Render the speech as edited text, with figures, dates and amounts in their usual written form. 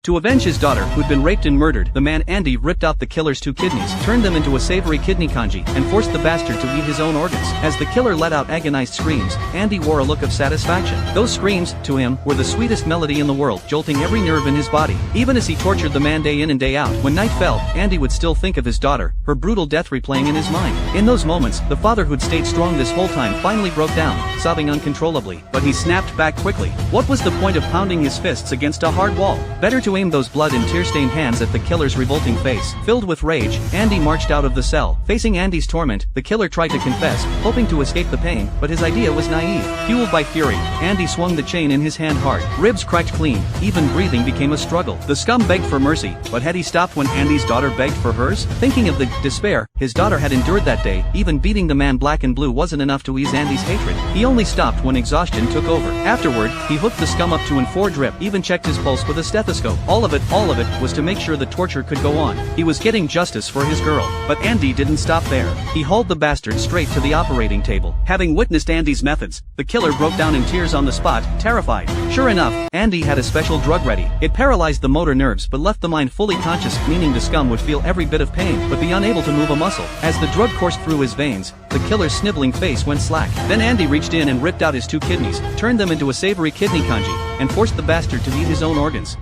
To avenge his daughter who'd been raped and murdered, the man Andy ripped out the killer's 2 kidneys, turned them into a savory kidney congee, and forced the bastard to eat his own organs. As the killer let out agonized screams, Andy wore a look of satisfaction. Those screams, to him, were the sweetest melody in the world, jolting every nerve in his body. Even as he tortured the man day in and day out, when night fell, Andy would still think of his daughter, her brutal death replaying in his mind. In those moments, the father who'd stayed strong this whole time finally broke down, sobbing uncontrollably. But he snapped back quickly. What was the point of pounding his fists against a hard wall? Better to aim those blood and tear-stained hands at the killer's revolting face. Filled with rage, Andy marched out of the cell. Facing Andy's torment, the killer tried to confess, hoping to escape the pain, but his idea was naive. Fueled by fury, Andy swung the chain in his hand hard. Ribs cracked clean, even breathing became a struggle. The scum begged for mercy, but had he stopped when Andy's daughter begged for hers? Thinking of the despair his daughter had endured that day, even beating the man black and blue wasn't enough to ease Andy's hatred. He only stopped when exhaustion took over. Afterward, he hooked the scum up to and 4 drip, even checked his pulse with a stethoscope. All of it was to make sure the torture could go on. He was getting justice for his girl. But Andy didn't stop there. He hauled the bastard straight to the operating table. Having witnessed Andy's methods, the killer broke down in tears on the spot, terrified. Sure enough, Andy had a special drug ready. It paralyzed the motor nerves but left the mind fully conscious, meaning the scum would feel every bit of pain but be unable to move a muscle. As the drug coursed through his veins, the killer's sniveling face went slack. Then Andy reached in and ripped out his 2 kidneys, turned them into a savory kidney congee, and forced the bastard to eat his own organs.